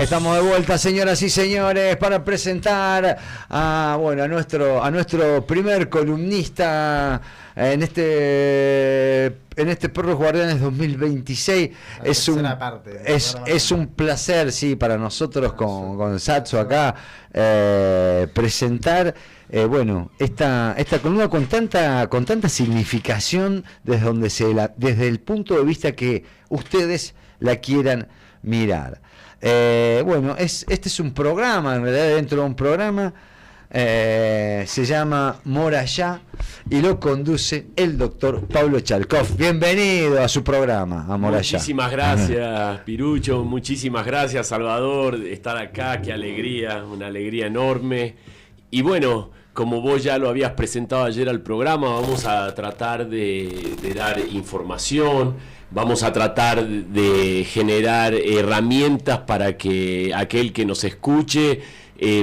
Estamos de vuelta, señoras y señores, para presentar a nuestro primer columnista en este Perros Guardianes 2026. Es un placer, sí, para nosotros con Satso acá presentar esta columna con tanta significación desde el punto de vista que ustedes la quieran mirar. Este es un programa, en realidad dentro de un programa, se llama Morayá y lo conduce el doctor Pablo Chalkov. Bienvenido a su programa, a Morayá. Muchísimas gracias, Pirucho, muchísimas gracias, Salvador, de estar acá, qué alegría, una alegría enorme. Y bueno, como vos ya lo habías presentado ayer al programa, vamos a tratar de dar información. Vamos a tratar de generar herramientas para que aquel que nos escuche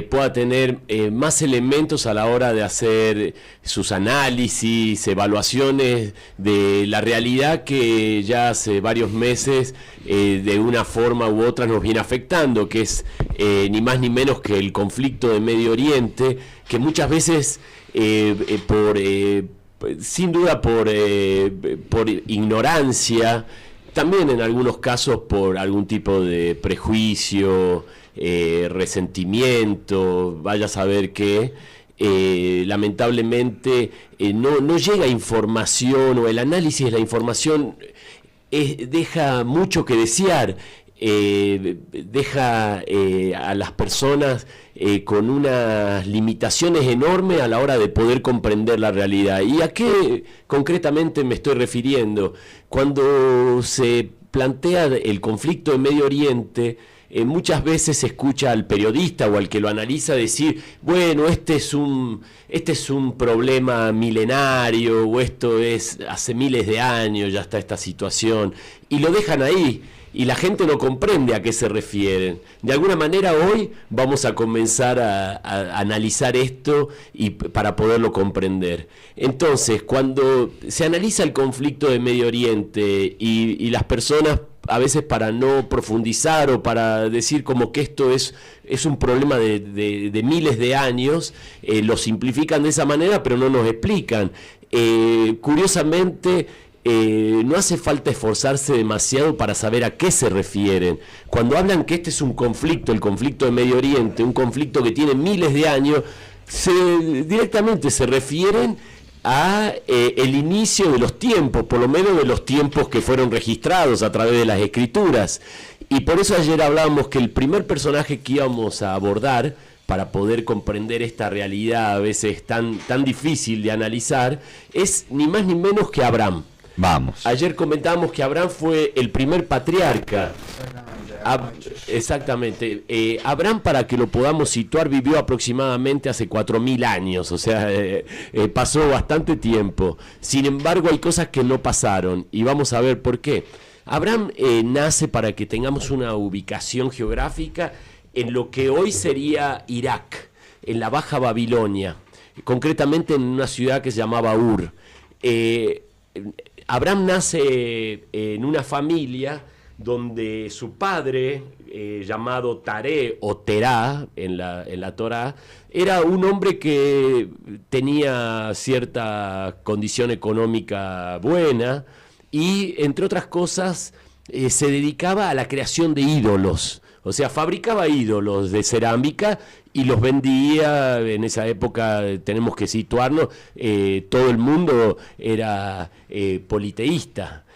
pueda tener más elementos a la hora de hacer sus análisis, evaluaciones de la realidad que ya hace varios meses de una forma u otra nos viene afectando, que es ni más ni menos que el conflicto de Medio Oriente, que muchas veces sin duda por ignorancia, también en algunos casos por algún tipo de prejuicio, resentimiento, vaya a saber qué, lamentablemente no llega información, o el análisis de la información deja mucho que desear. Deja a las personas con unas limitaciones enormes a la hora de poder comprender la realidad. ¿Y a qué concretamente me estoy refiriendo? Cuando se plantea el conflicto en Medio Oriente, muchas veces se escucha al periodista o al que lo analiza decir, bueno, este es un problema milenario, o esto es hace miles de años ya está esta situación, y lo dejan ahí. Y la gente no comprende a qué se refieren. De alguna manera hoy vamos a comenzar a analizar esto y para poderlo comprender. Entonces, cuando se analiza el conflicto de Medio Oriente y las personas, a veces para no profundizar o para decir como que esto es un problema de miles de años, lo simplifican de esa manera, pero no nos explican. Curiosamente, no hace falta esforzarse demasiado para saber a qué se refieren. Cuando hablan que este es un conflicto, el conflicto de Medio Oriente, un conflicto que tiene miles de años, directamente se refieren a el inicio de los tiempos, por lo menos de los tiempos que fueron registrados a través de las escrituras. Y por eso ayer hablábamos que el primer personaje que íbamos a abordar, para poder comprender esta realidad a veces tan difícil de analizar, es ni más ni menos que Abraham. Vamos. Ayer comentábamos que Abraham fue el primer patriarca. Exactamente. Abraham, para que lo podamos situar, vivió aproximadamente hace 4.000 años, o sea, pasó bastante tiempo. Sin embargo, hay cosas que no pasaron y vamos a ver por qué. Abraham nace, para que tengamos una ubicación geográfica, en lo que hoy sería Irak, en la Baja Babilonia, concretamente en una ciudad que se llamaba Ur. Abraham nace en una familia donde su padre, llamado Taré o Terá en la Torá, era un hombre que tenía cierta condición económica buena y, entre otras cosas, se dedicaba a la creación de ídolos. O sea, fabricaba ídolos de cerámica y los vendía. En esa época, tenemos que situarnos, todo el mundo era politeísta.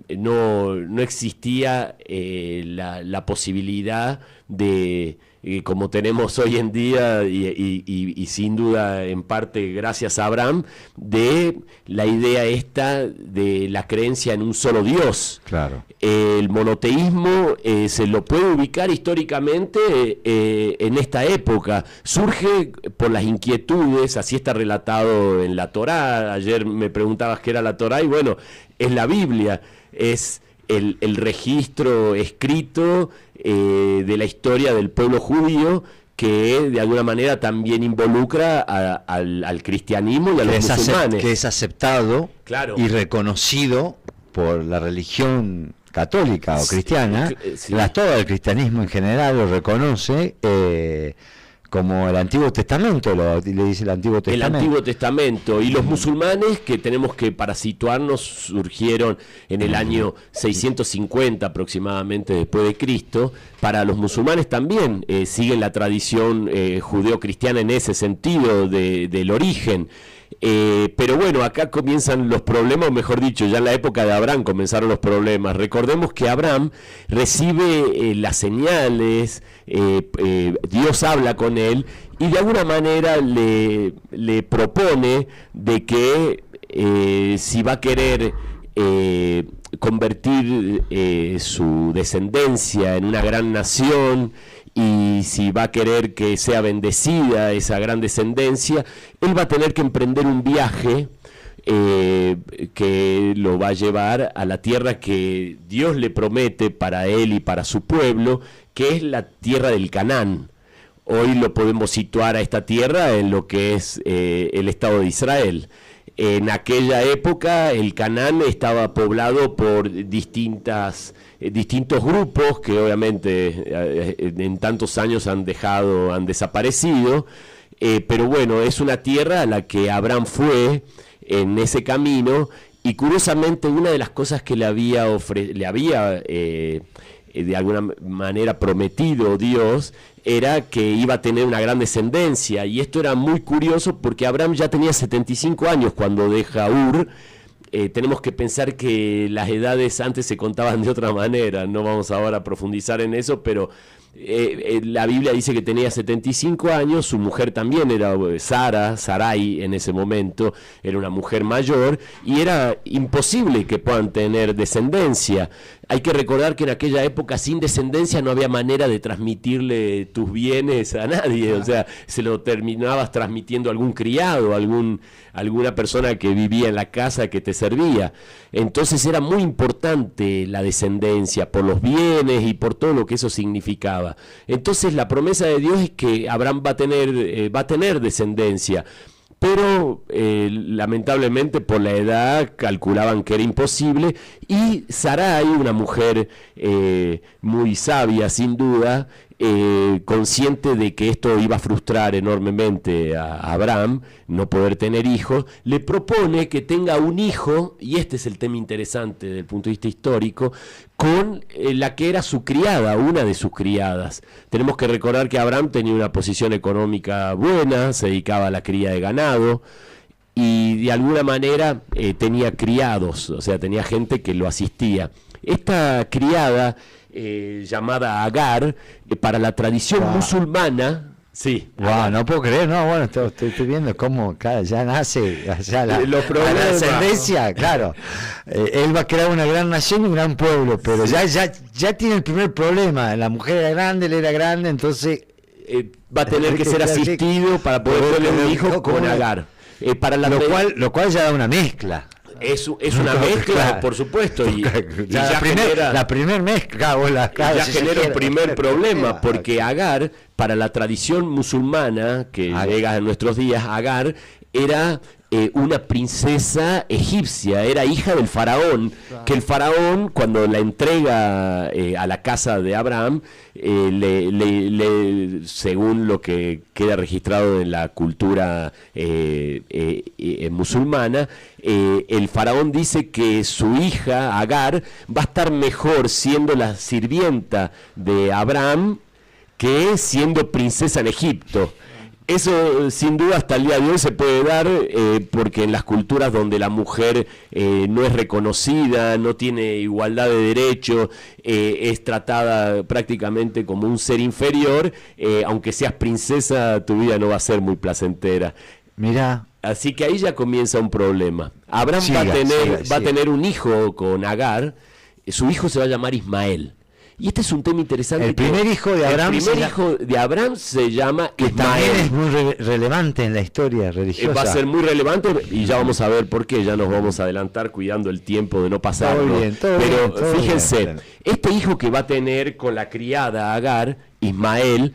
No existía la posibilidad de, como tenemos hoy en día, y sin duda en parte gracias a Abraham, de la idea esta de la creencia en un solo Dios. Claro. El monoteísmo se lo puede ubicar históricamente en esta época. Surge por las inquietudes, así está relatado en la Torá. Ayer me preguntabas qué era la Torá, y bueno, es la Biblia, es el registro escrito de la historia del pueblo judío, que de alguna manera también involucra al cristianismo y a los musulmanes. Que es aceptado, claro, y reconocido por la religión católica o cristiana, sí. todo el cristianismo en general lo reconoce como el Antiguo Testamento, le dice el Antiguo Testamento. El Antiguo Testamento. Y los musulmanes, que tenemos que, para situarnos, surgieron en el año 650 aproximadamente después de Cristo. Para los musulmanes también siguen la tradición judeo-cristiana en ese sentido del origen. Pero bueno, acá comienzan los problemas, o mejor dicho, ya en la época de Abraham comenzaron los problemas. Recordemos que Abraham recibe las señales, Dios habla con él y de alguna manera le propone de que si va a querer convertir su descendencia en una gran nación, y si va a querer que sea bendecida esa gran descendencia, él va a tener que emprender un viaje que lo va a llevar a la tierra que Dios le promete para él y para su pueblo, que es la tierra del Canaán. Hoy lo podemos situar a esta tierra en lo que es el Estado de Israel. En aquella época el Canaán estaba poblado por distintos grupos que obviamente en tantos años han desaparecido, pero bueno, es una tierra a la que Abraham fue en ese camino, y curiosamente una de las cosas que le había de alguna manera prometido Dios era que iba a tener una gran descendencia, y esto era muy curioso porque Abraham ya tenía 75 años cuando deja Ur. Tenemos que pensar que las edades antes se contaban de otra manera, no vamos ahora a profundizar en eso, pero la Biblia dice que tenía 75 años, su mujer también era Sarai en ese momento, era una mujer mayor, y era imposible que puedan tener descendencia. Hay que recordar que en aquella época sin descendencia no había manera de transmitirle tus bienes a nadie, o sea, se lo terminabas transmitiendo a algún criado, alguna persona que vivía en la casa que te servía. Entonces era muy importante la descendencia por los bienes y por todo lo que eso significaba. Entonces la promesa de Dios es que Abraham va a tener descendencia. Pero lamentablemente por la edad calculaban que era imposible, y Sarai, una mujer muy sabia sin duda, consciente de que esto iba a frustrar enormemente a Abraham, no poder tener hijos, le propone que tenga un hijo, y este es el tema interesante desde el punto de vista histórico, con la que era su criada, una de sus criadas. Tenemos que recordar que Abraham tenía una posición económica buena, se dedicaba a la cría de ganado, y de alguna manera tenía criados, o sea, tenía gente que lo asistía. Esta criada, llamada Agar, para la tradición musulmana, sí. Wow, no puedo creer, no, bueno, estoy viendo cómo ya nace la descendencia, claro. Él va a crear una gran nación y un gran pueblo, pero sí, ya tiene el primer problema. La mujer era grande, él era grande, entonces va a tener que ser asistido para poder tener un hijo con Agar. Lo cual ya da una mezcla. Es una mezcla, claro, por supuesto, y la primer mezcla ya genera un primer problema, porque Agar, para la tradición musulmana que llega en nuestros días, Agar era una princesa egipcia, era hija del faraón, claro, que el faraón, cuando la entrega a la casa de Abraham, según lo que queda registrado en la cultura musulmana, el faraón dice que su hija Agar va a estar mejor siendo la sirvienta de Abraham que siendo princesa en Egipto. Eso sin duda hasta el día de hoy se puede dar porque en las culturas donde la mujer no es reconocida, no tiene igualdad de derechos, es tratada prácticamente como un ser inferior, aunque seas princesa, tu vida no va a ser muy placentera. Mirá. Así que ahí ya comienza un problema. Abraham va a tener un hijo con Agar, su hijo se va a llamar Ismael. Y este es un tema interesante. El primer hijo de Abraham se llama que Ismael. También es muy relevante en la historia religiosa. Va a ser muy relevante y ya vamos a ver por qué. Ya nos vamos a adelantar cuidando el tiempo de no pasarlo. Pero fíjense, este hijo que va a tener con la criada Agar, Ismael,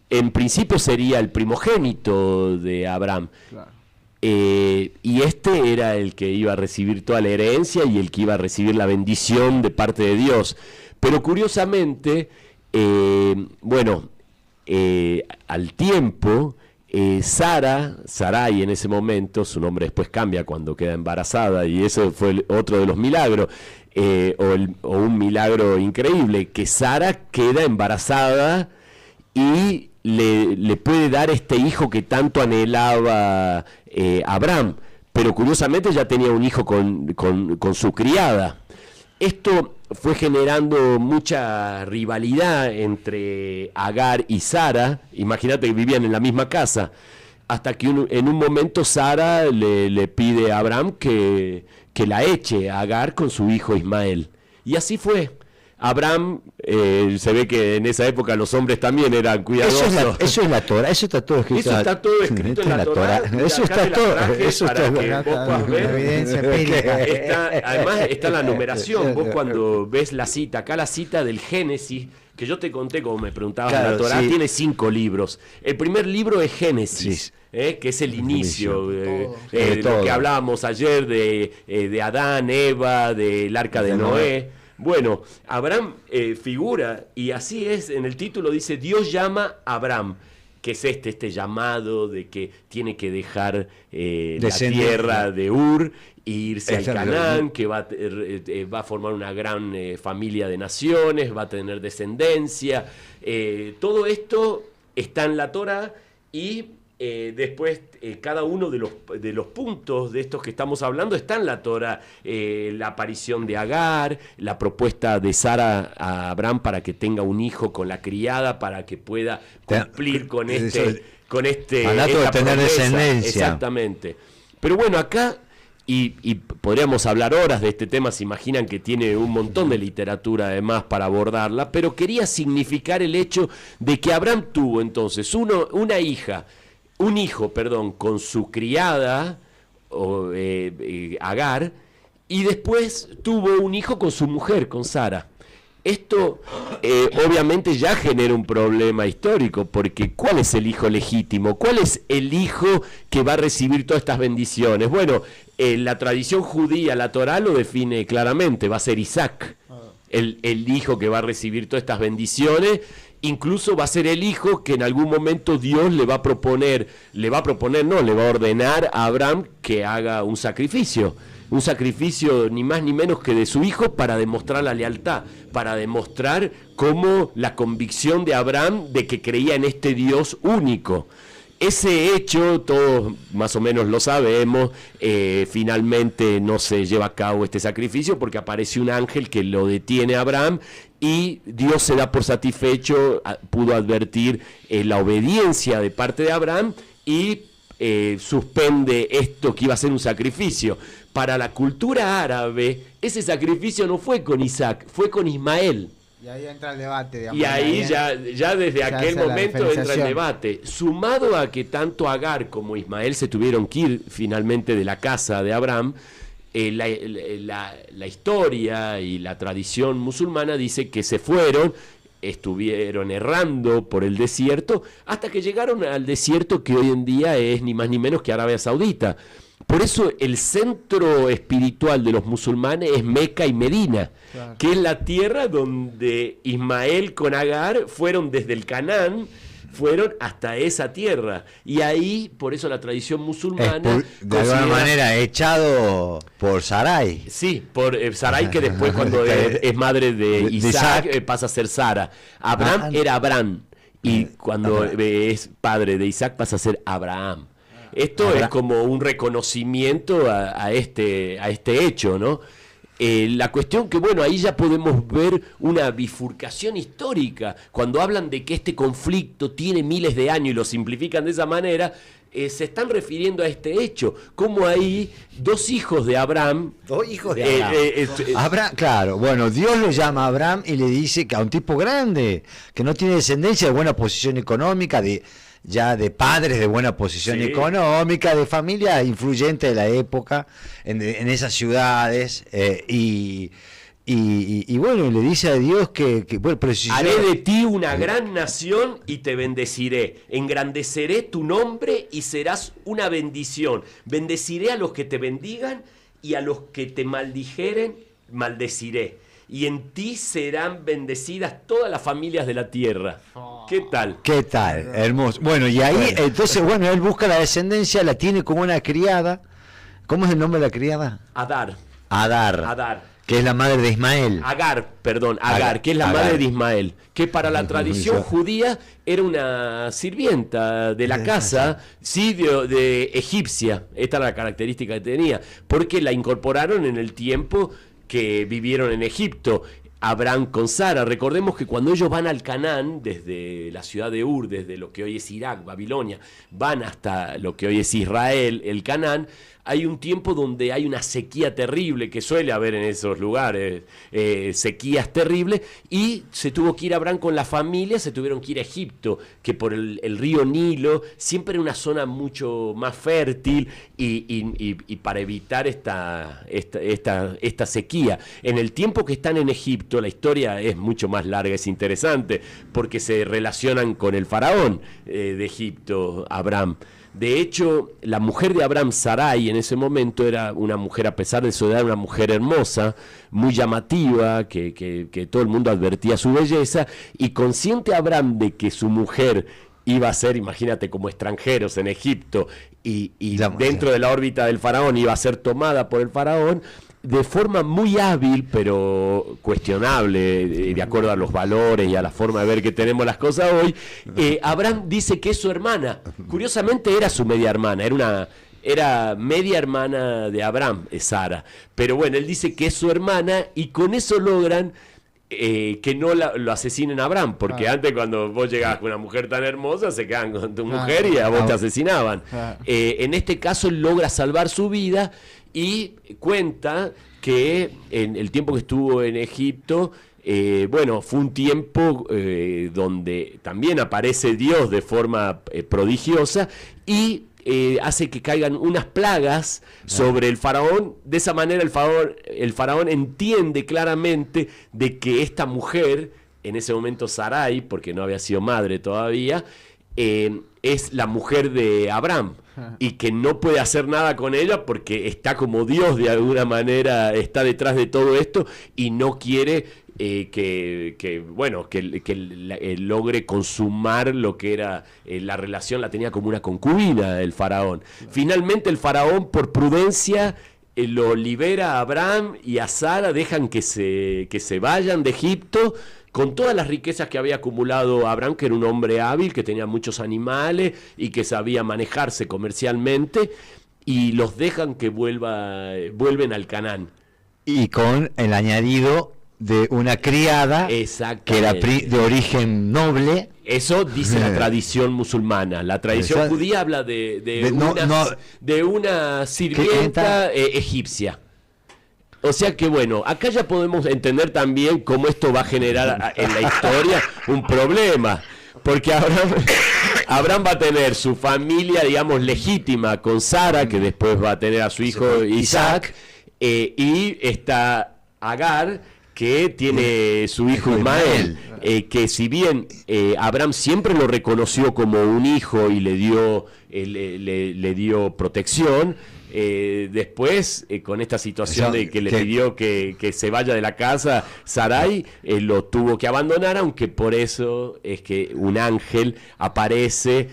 en principio sería el primogénito de Abraham. Claro. y este era el que iba a recibir toda la herencia y el que iba a recibir la bendición de parte de Dios. Pero curiosamente, al tiempo, Sarai en ese momento, su nombre después cambia cuando queda embarazada, y eso fue otro de los milagros, o un milagro increíble, que Sara queda embarazada y le puede dar este hijo que tanto anhelaba Abraham, pero curiosamente ya tenía un hijo con su criada. Esto fue generando mucha rivalidad entre Agar y Sara. Imagínate que vivían en la misma casa, hasta que en un momento Sara le pide a Abraham que la eche a Agar con su hijo Ismael. Y así fue. Abraham, se ve que en esa época los hombres también eran cuidadosos. Eso es la Torá, eso está todo escrito. Eso está todo escrito en la Torá. Eso está todo. Eso está evidencia empírica. Además está la numeración. Vos cuando ves la cita, acá la cita del Génesis, que yo te conté como me preguntabas, claro, la Torá tiene 5 libros. El primer libro es Génesis. Que es el inicio, lo que hablábamos ayer de Adán, Eva, del arca de Noé. Bueno, Abraham figura, y así es, en el título dice, Dios llama a Abraham, que es este llamado de que tiene que dejar la tierra de Ur e irse al Canaán, que va a formar una gran familia de naciones, va a tener descendencia. Todo esto está en la Torá, y después cada uno de los puntos de estos que estamos hablando está en la Torá. La aparición de Agar, la propuesta de Sara a Abraham para que tenga un hijo con la criada, para que pueda cumplir con mandato de tener descendencia. Exactamente. Pero bueno, acá y podríamos hablar horas de este tema, se imaginan que tiene un montón de literatura además para abordarla, pero quería significar el hecho de que Abraham tuvo entonces un hijo con su criada, Agar, y después tuvo un hijo con su mujer, con Sara. Esto obviamente ya genera un problema histórico, porque ¿cuál es el hijo legítimo? ¿Cuál es el hijo que va a recibir todas estas bendiciones? Bueno, la tradición judía, la Torá lo define claramente, va a ser Isaac, el hijo que va a recibir todas estas bendiciones. Incluso va a ser el hijo que en algún momento Dios le va a ordenar a Abraham que haga un sacrificio ni más ni menos que de su hijo, para demostrar la lealtad, para demostrar cómo la convicción de Abraham de que creía en este Dios único. Ese hecho, todos más o menos lo sabemos, finalmente no se lleva a cabo este sacrificio porque aparece un ángel que lo detiene a Abraham, y Dios se da por satisfecho, pudo advertir la obediencia de parte de Abraham, y suspende esto que iba a ser un sacrificio. Para la cultura árabe, ese sacrificio no fue con Isaac, fue con Ismael. Y ahí entra el debate, digamos. Y ahí ya desde aquel momento entra el debate. Sumado a que tanto Agar como Ismael se tuvieron que ir finalmente de la casa de Abraham, la historia y la tradición musulmana dice que se fueron, estuvieron errando por el desierto, hasta que llegaron al desierto que hoy en día es ni más ni menos que Arabia Saudita. Por eso el centro espiritual de los musulmanes es Meca y Medina, claro, que es la tierra donde Ismael con Agar fueron desde el Canaán, fueron hasta esa tierra. Y ahí, por eso la tradición musulmana... de alguna manera, echado por Sarai. Sí, por Sarai, que después cuando es madre de Isaac, pasa a ser Sara. Abraham era Abraham, y cuando es padre de Isaac pasa a ser Abraham. Esto es como un reconocimiento a este hecho, ¿no? La cuestión que, bueno, ahí ya podemos ver una bifurcación histórica. Cuando hablan de que este conflicto tiene miles de años y lo simplifican de esa manera, se están refiriendo a este hecho. Como hay dos hijos de Abraham. Dos hijos de Abraham. Abraham, claro, bueno, Dios lo llama a Abraham y le dice que a un tipo grande, que no tiene descendencia, de buena posición económica, de padres de buena posición económica, de familia influyente de la época, en esas ciudades, y y bueno, le dice a Dios que bueno, pero si haré de ti una gran nación y te bendeciré. Engrandeceré tu nombre y serás una bendición. Bendeciré a los que te bendigan y a los que te maldijeren, maldeciré. Y en ti serán bendecidas todas las familias de la tierra. ¿Qué tal? ¿Qué tal? Hermoso. Bueno, y ahí, entonces, bueno, él busca la descendencia, la tiene como una criada. ¿Cómo es el nombre de la criada? Adar. Adar. Que es la madre de Ismael. Agar, que es la madre de Ismael, que para la tradición judía era una sirvienta de la casa, sí, de egipcia. Esta era la característica que tenía, porque la incorporaron en el tiempo que vivieron en Egipto. Abraham con Sara. Recordemos que cuando ellos van al Canaán, desde la ciudad de Ur, desde lo que hoy es Irak, Babilonia, van hasta lo que hoy es Israel, el Canaán, hay un tiempo donde hay una sequía terrible que suele haber en esos lugares, sequías terribles, y se tuvo que ir Abraham con la familia, se tuvieron que ir a Egipto, que por el río Nilo siempre era una zona mucho más fértil y para evitar esta sequía. En el tiempo que están en Egipto, la historia es mucho más larga, es interesante, porque se relacionan con el faraón de Egipto, Abraham. De hecho, la mujer de Abraham, Sarai, en ese momento era una mujer, a pesar de su edad, una mujer hermosa, muy llamativa, que todo el mundo advertía su belleza, y consciente Abraham de que su mujer iba a ser, imagínate, como extranjeros en Egipto, y dentro de la órbita del faraón iba a ser tomada por el faraón, de forma muy hábil, pero cuestionable, de acuerdo a los valores y a la forma de ver que tenemos las cosas hoy, Abraham dice que es su hermana. Curiosamente era su media hermana, era media hermana de Abraham, Sara. Pero bueno, él dice que es su hermana y con eso logran que no lo asesinen a Abraham, porque antes cuando vos llegabas con una mujer tan hermosa se quedaban con tu mujer y a vos te asesinaban. En este caso él logra salvar su vida y cuenta que en el tiempo que estuvo en Egipto, bueno, fue un tiempo donde también aparece Dios de forma prodigiosa y hace que caigan unas plagas sobre el faraón. De esa manera el faraón entiende claramente de que esta mujer, en ese momento Sarai, porque no había sido madre todavía, es la mujer de Abraham y que no puede hacer nada con ella porque está como Dios de alguna manera, está detrás de todo esto y no quiere que logre consumar lo que era la relación, la tenía como una concubina el faraón. Finalmente el faraón, por prudencia, lo libera a Abraham y a Sara, dejan que se vayan de Egipto con todas las riquezas que había acumulado Abraham, que era un hombre hábil, que tenía muchos animales y que sabía manejarse comercialmente, y los dejan que vuelven al Canaán. Y con el añadido de una criada que era de origen noble. Eso dice la tradición musulmana. La tradición judía habla de una sirvienta egipcia. O sea que bueno, acá ya podemos entender también cómo esto va a generar en la historia un problema. Porque Abraham va a tener su familia, digamos, legítima con Sara, que después va a tener a su hijo Isaac, y está Agar, que tiene su hijo Ismael, que si bien Abraham siempre lo reconoció como un hijo y le dio protección, después con esta situación de que le pidió que se vaya de la casa, Sarai lo tuvo que abandonar, aunque por eso es que un ángel aparece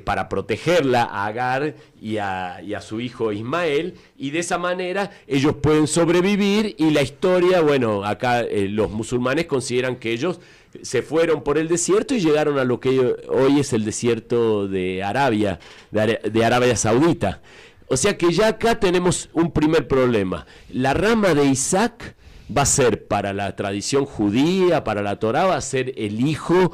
para protegerla a Agar y a su hijo Ismael, y de esa manera ellos pueden sobrevivir. Y la historia, bueno, acá los musulmanes consideran que ellos se fueron por el desierto y llegaron a lo que hoy es el desierto de Arabia, de Arabia Saudita. O sea que ya acá tenemos un primer problema. La rama de Isaac va a ser, para la tradición judía, para la Torá, va a ser el hijo,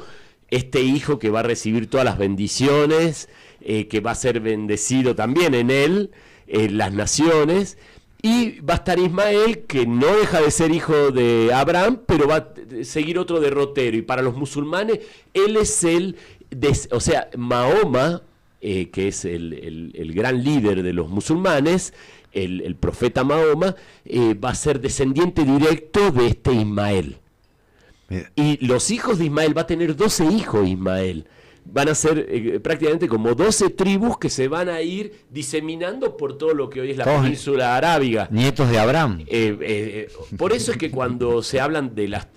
este hijo que va a recibir todas las bendiciones, que va a ser bendecido también en él, las naciones, y va a estar Ismael, que no deja de ser hijo de Abraham, pero va a seguir otro derrotero. Y para los musulmanes, él es o sea, Mahoma, que es el gran líder de los musulmanes, el profeta Mahoma, va a ser descendiente directo de este Ismael. Y los hijos de Ismael, va a tener 12 hijos Ismael. Van a ser prácticamente como 12 tribus que se van a ir diseminando por todo lo que hoy es la península arábiga. Nietos de Abraham. Por eso es que cuando se hablan de las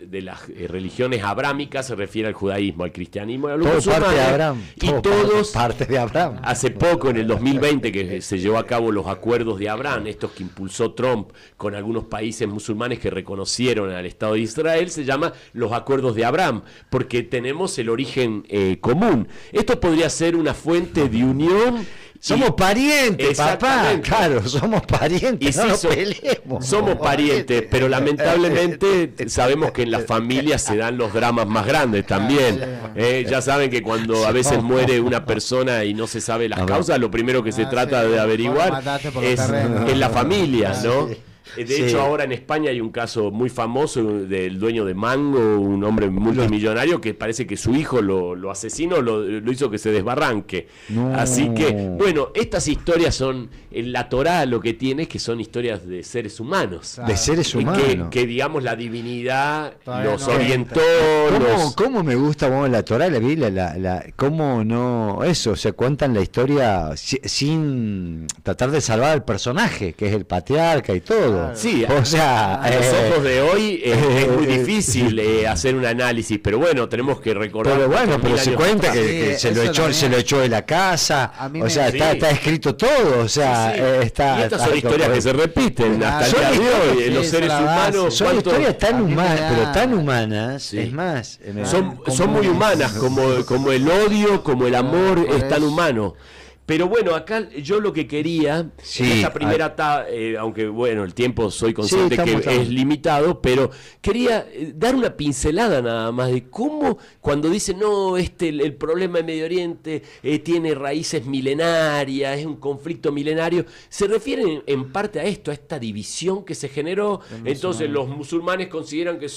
religiones abrámicas, se refiere al judaísmo, al cristianismo, a los musulmanes. Parte de Abraham. Y todos, parte de Abraham. Hace poco, en el 2020, que se llevó a cabo los acuerdos de Abraham, estos que impulsó Trump con algunos países musulmanes que reconocieron al Estado de Israel, se llama los acuerdos de Abraham, porque tenemos el origen común. Esto podría ser una fuente de unión. Somos parientes, papá. Claro, somos parientes. Y no nos peleemos. Somos parientes, pero lamentablemente sabemos que en las familias se dan los dramas más grandes también. Ya saben que cuando a veces muere una persona y no se sabe las causas, lo primero que se trata de averiguar es en la familia, ¿no? De hecho, ahora en España hay un caso muy famoso del dueño de Mango, un hombre multimillonario que parece que su hijo lo asesinó, lo hizo que se desbarranque. No. Así que, bueno, estas historias son, en la Torá lo que tiene es que son historias de seres humanos. Claro. De seres humanos. Que digamos, la divinidad los orientó. ¿Cómo me gusta la Torá, la Biblia, cómo no, eso, se cuentan la historia sin tratar de salvar al personaje, que es el patriarca y todo. Sí, o sea, a los ojos de hoy es muy difícil hacer un análisis, pero bueno, tenemos que recordar. Pero bueno, pero se cuenta que se lo echó de la casa, o sea, está escrito todo, o sea, y estas son historias que se repiten hasta el día de hoy. Los seres humanos son historias tan humanas, pero tan humanas, es más, son muy humanas, como el odio, como el amor es tan humano. Pero bueno, acá yo lo que quería, en esta primera aunque bueno, el tiempo soy consciente que es limitado, pero quería dar una pincelada nada más de cómo cuando dicen, no, el problema de Medio Oriente tiene raíces milenarias, es un conflicto milenario, se refieren en parte a esto, a esta división que se generó. Entonces los musulmanes consideran que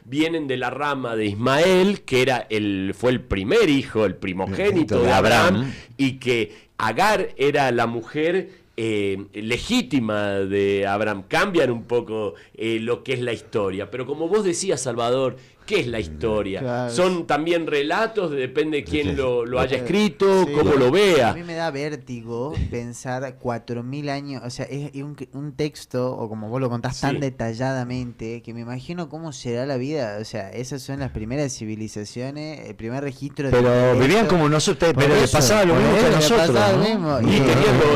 vienen de la rama de Ismael, que fue el primer hijo, el primogénito de Abraham, y que Agar era la mujer legítima de Abraham. Cambian un poco lo que es la historia, pero como vos decías, Salvador, ¿qué es la historia? Claro. Son también relatos, depende de quién lo haya escrito, cómo lo vea. A mí me da vértigo pensar 4.000 años, o sea, es un texto, o como vos lo contás tan detalladamente, que me imagino cómo será la vida, o sea, esas son las primeras civilizaciones, el primer registro de... Pero vivían como nosotros, pero les pasaba lo mismo que a nosotros, ¿no?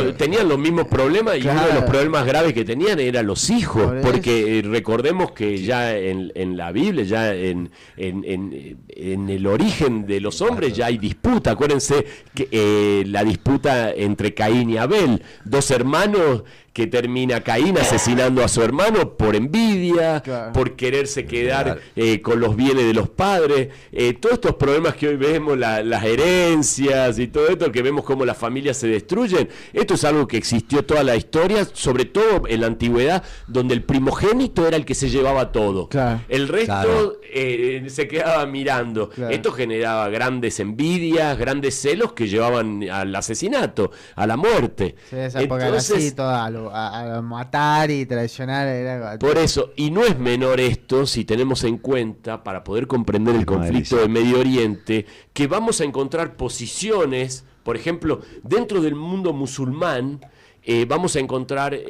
Y tenían los mismos problemas, y uno de los problemas graves que tenían eran los hijos, porque recordemos que ya en la Biblia, ya en el origen de los hombres ya hay disputa. Acuérdense que la disputa entre Caín y Abel, dos hermanos que termina Caín asesinando a su hermano por envidia, por quererse quedar con los bienes de los padres, todos estos problemas que hoy vemos, las herencias y todo esto, que vemos cómo las familias se destruyen, esto es algo que existió toda la historia, sobre todo en la antigüedad, donde el primogénito era el que se llevaba todo, el resto se quedaba mirando. Esto generaba grandes envidias, grandes celos que llevaban al asesinato, a la muerte. Entonces, a matar y traicionar. Por eso, y no es menor esto si tenemos en cuenta, para poder comprender el conflicto de Medio Oriente, que vamos a encontrar posiciones, por ejemplo, dentro del mundo musulmán, vamos a encontrar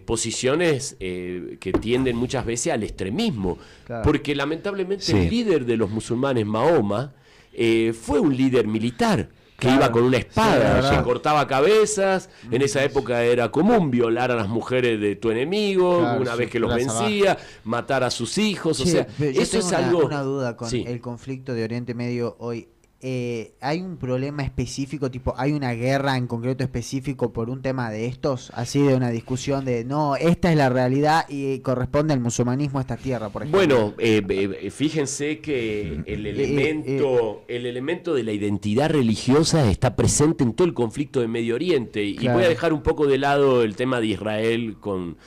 posiciones que tienden muchas veces al extremismo, porque lamentablemente el líder de los musulmanes, Mahoma, fue un líder militar, que iba con una espada, que cortaba cabezas. En esa época era común violar a las mujeres de tu enemigo, una vez que los vencía, matar a sus hijos. O sea, eso es algo... Una duda con el conflicto de Oriente Medio hoy. ¿Hay un problema específico, tipo, hay una guerra en concreto específico por un tema de estos? Así de una discusión de, no, esta es la realidad y corresponde al musulmanismo a esta tierra, por ejemplo. Bueno, fíjense que el elemento de la identidad religiosa está presente en todo el conflicto de Medio Oriente. Y voy a dejar un poco de lado el tema de Israel con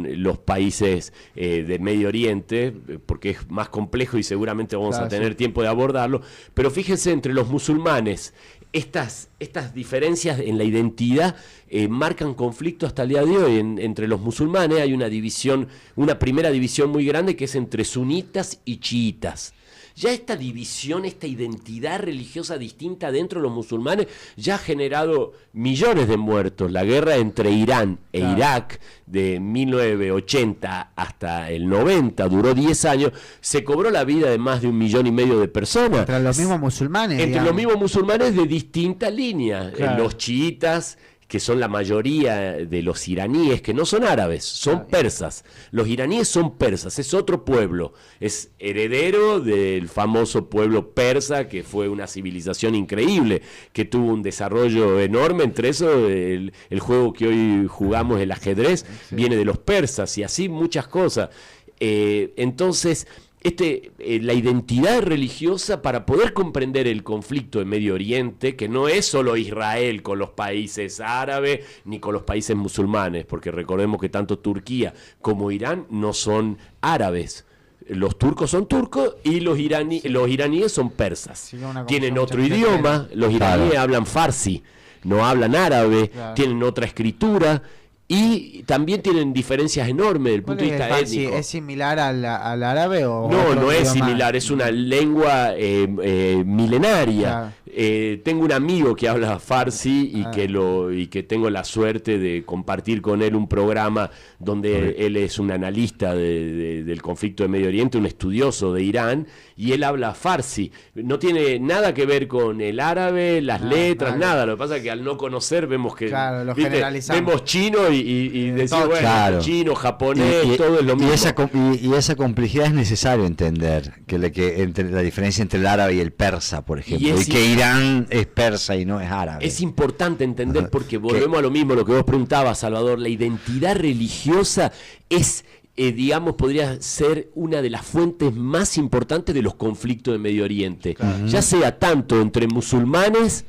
los países de Medio Oriente, porque es más complejo y seguramente vamos a tener tiempo de abordarlo. Pero fíjense entre los musulmanes estas diferencias en la identidad marcan conflicto hasta el día de hoy. Entre los musulmanes hay una primera división muy grande que es entre sunitas y chiitas. Ya esta división, esta identidad religiosa distinta dentro de los musulmanes ya ha generado millones de muertos. La guerra entre Irán e Irak de 1980 hasta el 90 duró 10 años, se cobró la vida de más de 1,5 millones de personas. Entre los mismos musulmanes. Entre los mismos musulmanes de distinta línea. Claro. Los chiitas, que son la mayoría de los iraníes, que no son árabes, son persas. Los iraníes son persas, es otro pueblo, es heredero del famoso pueblo persa, que fue una civilización increíble, que tuvo un desarrollo enorme. Entre eso, el juego que hoy jugamos, el ajedrez, viene de los persas, y así muchas cosas. Entonces, la identidad religiosa, para poder comprender el conflicto en Medio Oriente, que no es solo Israel con los países árabes ni con los países musulmanes, porque recordemos que tanto Turquía como Irán no son árabes. Los turcos son turcos y los iraníes son persas. Tienen otro idioma, los iraníes hablan farsi, no hablan árabe, tienen otra escritura. Y también tienen diferencias enormes desde el punto de vista étnico. ¿Es similar al árabe o no es similar, es una lengua milenaria. Tengo un amigo que habla farsi y que tengo la suerte de compartir con él un programa donde él es un analista del conflicto de Medio Oriente, un estudioso de Irán, y él habla farsi. No tiene nada que ver con el árabe, las letras, nada. Lo que pasa es que al no conocer vemos que lo generalizamos. vemos chino y decimos, bueno, chino, japonés, todo es lo mismo. Y esa complejidad es necesario entender, entre la diferencia entre el árabe y el persa, por ejemplo, y que Irán es persa y no es árabe. Es importante entender, porque volvemos a lo mismo, lo que vos preguntabas, Salvador. La identidad religiosa es, digamos, podría ser una de las fuentes más importantes de los conflictos de Medio Oriente, ya sea tanto entre musulmanes,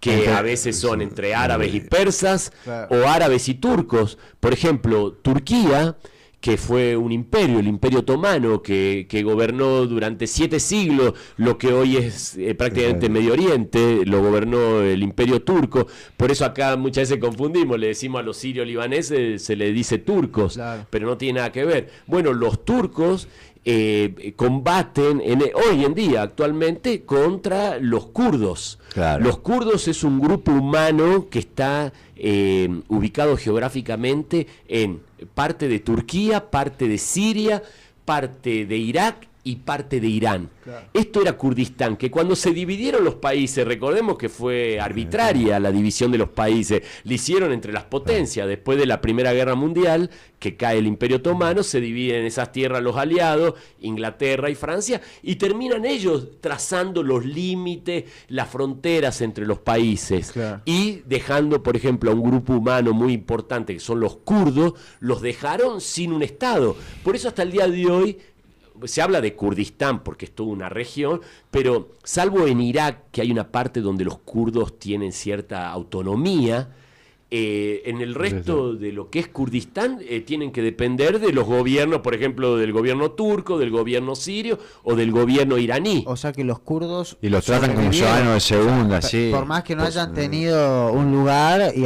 que a veces son entre árabes y persas, o árabes y turcos. Por ejemplo, Turquía, que fue un imperio, el Imperio Otomano, que gobernó durante 7 siglos lo que hoy es prácticamente Medio Oriente, lo gobernó el Imperio Turco. Por eso acá muchas veces confundimos, le decimos a los sirio-libaneses, se le dice turcos, pero no tiene nada que ver. Bueno, los turcos combaten hoy en día, actualmente, contra los kurdos. Los kurdos es un grupo humano que está ubicado geográficamente en parte de Turquía, parte de Siria, parte de Irak y parte de Irán. Esto era Kurdistán, que cuando se dividieron los países, recordemos que fue arbitraria la división de los países, le hicieron entre las potencias. Después de la Primera Guerra Mundial, que cae el Imperio Otomano, se dividen esas tierras los aliados, Inglaterra y Francia, y terminan ellos trazando los límites, las fronteras entre los países, y dejando, por ejemplo, a un grupo humano muy importante, que son los kurdos, los dejaron sin un Estado. Por eso hasta el día de hoy se habla de Kurdistán porque es toda una región, pero salvo en Irak, que hay una parte donde los kurdos tienen cierta autonomía, en el resto de lo que es Kurdistán tienen que depender de los gobiernos, por ejemplo, del gobierno turco, del gobierno sirio o del gobierno iraní. O sea que los kurdos... Y los tratan como ciudadanos de segunda, sí. Por más que no hayan tenido un lugar y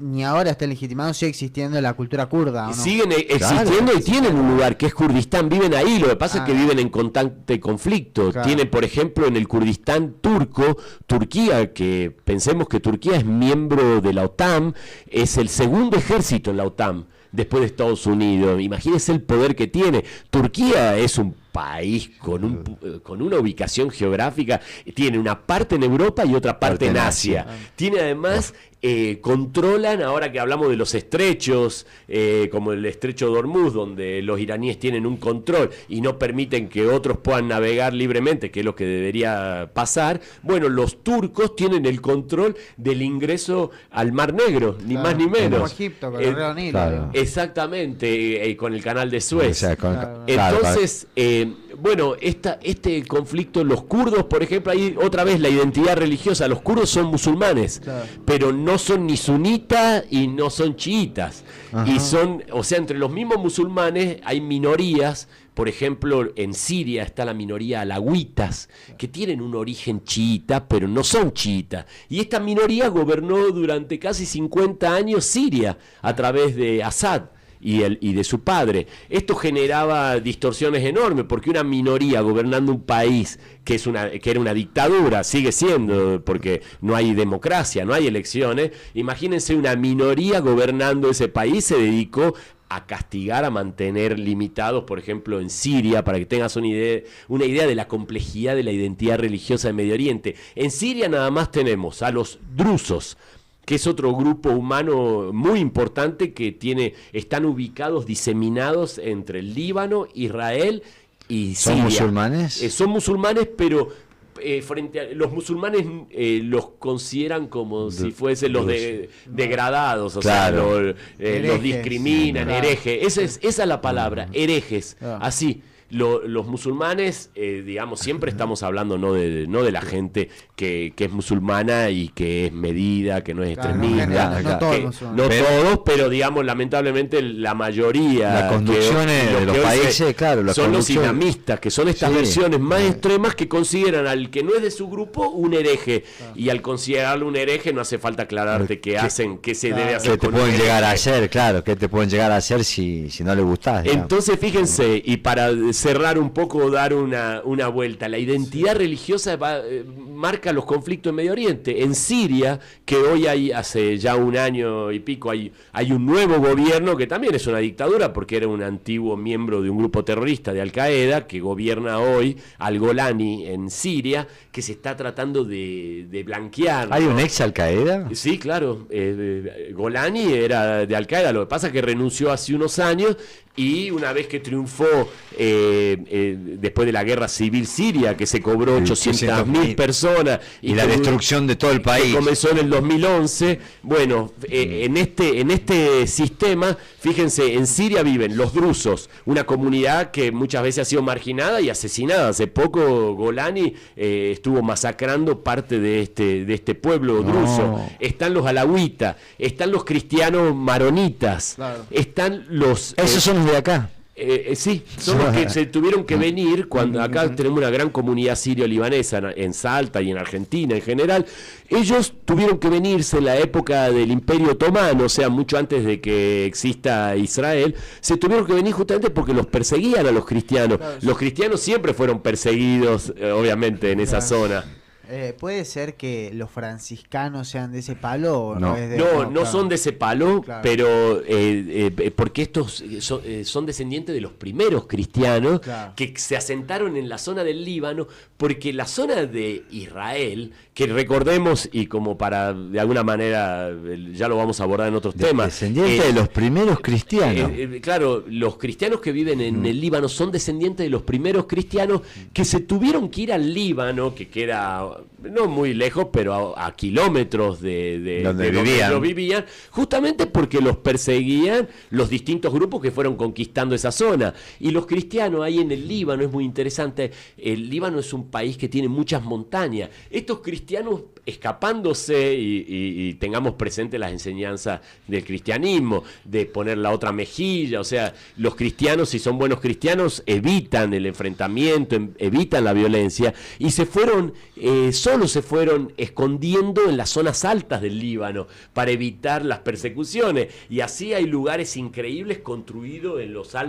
ni ahora estén legitimados, sigue existiendo la cultura kurda, ¿o no? Siguen existiendo y tienen un lugar que es Kurdistán, viven ahí. Lo que pasa es que viven en constante conflicto. Tienen, por ejemplo, en el Kurdistán turco, Turquía, que pensemos que Turquía es miembro de la OTAN, es el segundo ejército en la OTAN después de Estados Unidos. Imagínense el poder que tiene. Turquía es un país con una ubicación geográfica, tiene una parte en Europa y otra parte en Asia. Tiene además, controlan, ahora que hablamos de los estrechos, como el estrecho de Hormuz, donde los iraníes tienen un control y no permiten que otros puedan navegar libremente, que es lo que debería pasar. Bueno, los turcos tienen el control del ingreso al Mar Negro, ni más ni menos. Como Egipto, con el río Nilo. Exactamente, con el canal de Suez. Entonces, bueno, este conflicto, los kurdos, por ejemplo, ahí otra vez la identidad religiosa, los kurdos son musulmanes, pero no son ni sunitas y no son chiitas. Y son, o sea, entre los mismos musulmanes hay minorías, por ejemplo, en Siria está la minoría alauitas, que tienen un origen chiita, pero no son chiitas. Y esta minoría gobernó durante casi 50 años Siria a través de Assad y de su padre. Esto generaba distorsiones enormes, porque una minoría gobernando un país que era una dictadura, sigue siendo, porque no hay democracia, no hay elecciones. Imagínense una minoría gobernando ese país, se dedicó a castigar, a mantener limitados, por ejemplo, en Siria, para que tengas una idea de la complejidad de la identidad religiosa de Medio Oriente. En Siria nada más tenemos a los drusos, que es otro grupo humano muy importante que están ubicados, diseminados entre el Líbano, Israel y Siria. ¿Son musulmanes? Son musulmanes, pero frente a los musulmanes los consideran como si fuesen los degradados, o claro. sea, los discriminan, claro. herejes. Esa es la palabra, herejes, así. Los musulmanes, digamos, siempre estamos hablando no de la gente que es musulmana y que es medida, que no es extremista. No todos, todos, pero digamos, lamentablemente la mayoría. Las conducciones de los países, claro. Son los islamistas, que son estas versiones más extremas que consideran al que no es de su grupo un hereje. Y al considerarlo un hereje no hace falta aclararte qué se debe hacer. ¿Qué te pueden llegar a hacer? Claro, ¿qué te pueden llegar a hacer si no le gustás? Entonces, fíjense, y para cerrar un poco, dar una vuelta, la identidad religiosa marca los conflictos en Medio Oriente. En Siria, que hoy hace ya un año y pico, hay un nuevo gobierno que también es una dictadura, porque era un antiguo miembro de un grupo terrorista de Al-Qaeda, que gobierna hoy al Golani en Siria, que se está tratando de blanquear, ¿no? ¿Hay un ex Al-Qaeda? Sí, claro. Golani era de Al-Qaeda, lo que pasa es que renunció hace unos años, y una vez que triunfó después de la guerra civil siria, que se cobró 800.000 personas y la destrucción de todo el país, que comenzó en el 2011, bueno, en este sistema, fíjense, en Siria viven los drusos, una comunidad que muchas veces ha sido marginada y asesinada. Hace poco Golani estuvo masacrando parte de este pueblo druso. Están los alauitas, están los cristianos maronitas, están los... Esos son los de acá. Sí, son los que se tuvieron que venir cuando acá tenemos una gran comunidad sirio-libanesa en Salta y en Argentina en general. Ellos tuvieron que venirse en la época del Imperio Otomano, o sea, mucho antes de que exista Israel. Se tuvieron que venir justamente porque los perseguían a los cristianos. Claro, los cristianos siempre fueron perseguidos, obviamente, en esa zona. ¿Puede ser que los franciscanos sean de ese palo? ¿O no, no son de ese palo, claro. Pero porque estos son descendientes de los primeros cristianos, claro, que se asentaron en la zona del Líbano, porque la zona de Israel, que recordemos, y como para de alguna manera, ya lo vamos a abordar en otros temas. Descendientes de los primeros cristianos. Claro, los cristianos que viven en el Líbano son descendientes de los primeros cristianos que se tuvieron que ir al Líbano, que queda no muy lejos, pero a kilómetros de donde vivían, justamente porque los perseguían los distintos grupos que fueron conquistando esa zona. Y los cristianos ahí en el Líbano, es muy interesante, el Líbano es un país que tiene muchas montañas. Estos cristianos, escapándose, y tengamos presente las enseñanzas del cristianismo, de poner la otra mejilla, o sea, los cristianos, si son buenos cristianos, evitan el enfrentamiento, evitan la violencia, y solo se fueron escondiendo en las zonas altas del Líbano para evitar las persecuciones, y así hay lugares increíbles construidos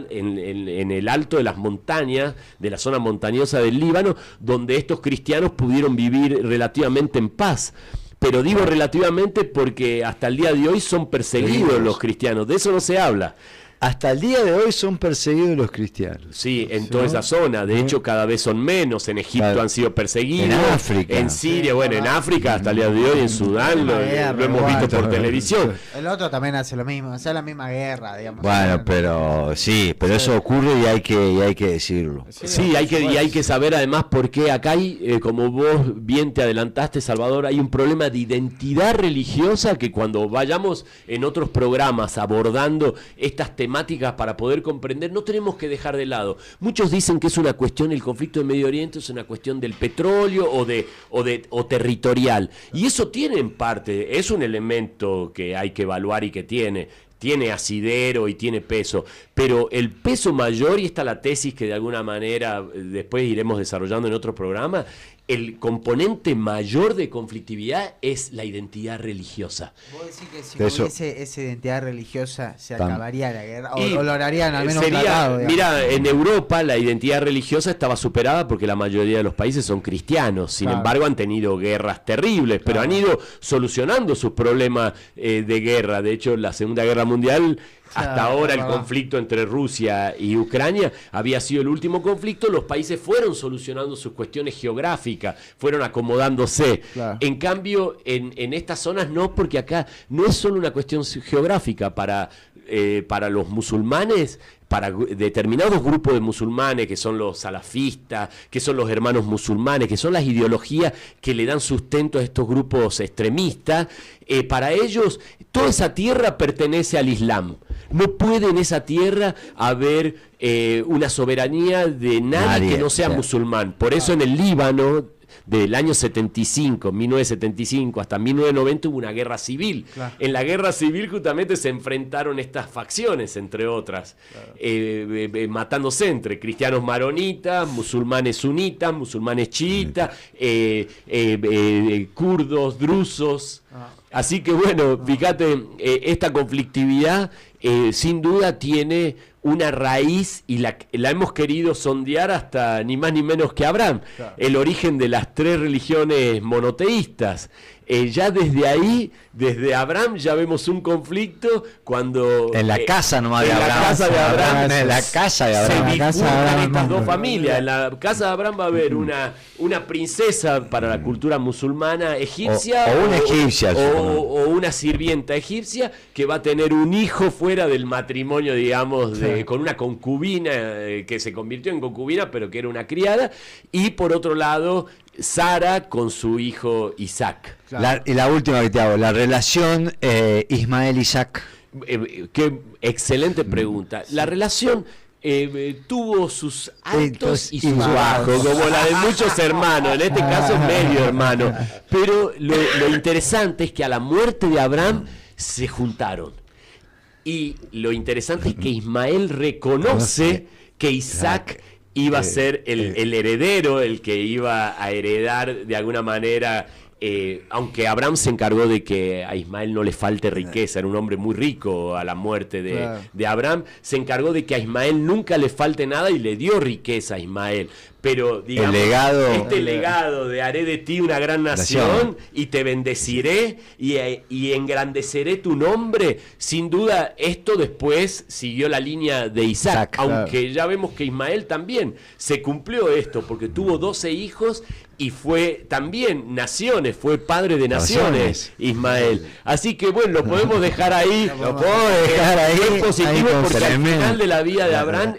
en el alto de las montañas, de la zona montañosa del Líbano, donde estos cristianos pudieron vivir relativamente en paz. Pero digo relativamente porque hasta el día de hoy son perseguidos los cristianos, de eso no se habla. Hasta el día de hoy son perseguidos los cristianos. Sí, en toda esa zona. De hecho, cada vez son menos. En Egipto han sido perseguidos. En África. En Siria, en África hasta el día de hoy, en Sudán, lo hemos visto por televisión. El otro también hace lo mismo, hace la misma guerra, digamos. Bueno, pero eso ocurre y hay que decirlo. Sí, hay que saber además por qué acá hay, como vos bien te adelantaste, Salvador, hay un problema de identidad religiosa que cuando vayamos en otros programas abordando estas temáticas para poder comprender, no tenemos que dejar de lado. Muchos dicen que es una cuestión, el conflicto de Medio Oriente es una cuestión del petróleo o territorial, y eso tiene en parte, es un elemento que hay que evaluar y que tiene tiene asidero y tiene peso, pero el peso mayor, y esta es la tesis que de alguna manera después iremos desarrollando en otro programa, el componente mayor de conflictividad es la identidad religiosa. ¿Vos decís que si no hubiese esa identidad religiosa se acabaría la guerra? ¿O lo harían al menos tratado? Mira, en Europa la identidad religiosa estaba superada porque la mayoría de los países son cristianos. Sin embargo, han tenido guerras terribles, pero han ido solucionando sus problemas de guerra. De hecho, la Segunda Guerra Mundial... Hasta ahora el conflicto entre Rusia y Ucrania había sido el último conflicto. Los países fueron solucionando sus cuestiones geográficas, fueron acomodándose. En cambio, en estas zonas no, porque acá no es solo una cuestión geográfica para los musulmanes. Para determinados grupos de musulmanes, que son los salafistas, que son los hermanos musulmanes, que son las ideologías que le dan sustento a estos grupos extremistas, para ellos toda esa tierra pertenece al Islam. No puede en esa tierra haber una soberanía de nadie que no sea musulmán. Por eso en el Líbano, del año 1975 hasta 1990 hubo una guerra civil. En la guerra civil justamente se enfrentaron estas facciones, entre otras, matándose entre cristianos maronitas, musulmanes sunitas, musulmanes chiitas, kurdos, drusos. Así que bueno, fíjate, esta conflictividad sin duda tiene una raíz y la hemos querido sondear hasta ni más ni menos que Abraham, el origen de las 3 religiones monoteístas. Ya desde ahí, desde Abraham, ya vemos un conflicto cuando... En la casa nomás de Abraham. En la casa de Abraham. Se disputan estas dos familias. En la casa de Abraham va a haber una princesa para la cultura musulmana egipcia. O una egipcia. O una sirvienta egipcia que va a tener un hijo fuera del matrimonio, digamos, con una concubina que se convirtió en concubina, pero que era una criada. Y por otro lado... Sara con su hijo Isaac. Y la última que te hago, la relación Ismael-Isaac. Qué excelente pregunta. La relación tuvo sus altos y sus bajos, como la de muchos hermanos, en este caso medio hermano. Pero lo interesante es que a la muerte de Abraham se juntaron. Y lo interesante es que Ismael reconoce que Isaac iba a ser el heredero, el que iba a heredar de alguna manera, aunque Abraham se encargó de que a Ismael no le falte riqueza, era un hombre muy rico a la muerte de Abraham, se encargó de que a Ismael nunca le falte nada y le dio riqueza a Ismael. Pero, digamos, este legado de haré de ti una gran nación y te bendeciré y engrandeceré tu nombre, sin duda esto después siguió la línea de Isaac, aunque ya vemos que Ismael también se cumplió esto, porque tuvo 12 hijos y fue también naciones, fue padre de naciones Ismael. Así que bueno, lo podemos dejar ahí, es positivo porque al final de la vida de Abraham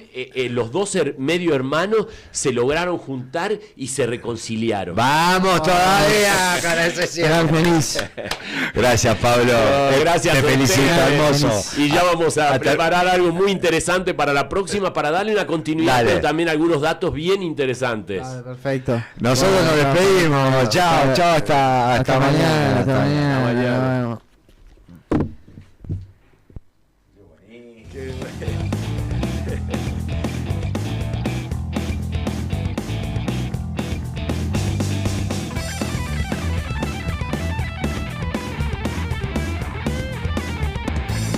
los 12 medio hermanos se lograron juntar y se reconciliaron. Vamos todavía con ese feliz. Gracias, Pablo. Gracias. Te felicito, hermoso. Y ya vamos a preparar algo muy interesante para la próxima, para darle una continuidad, pero también algunos datos bien interesantes. Perfecto. Nosotros nos despedimos. Chao, hasta mañana. Hasta mañana.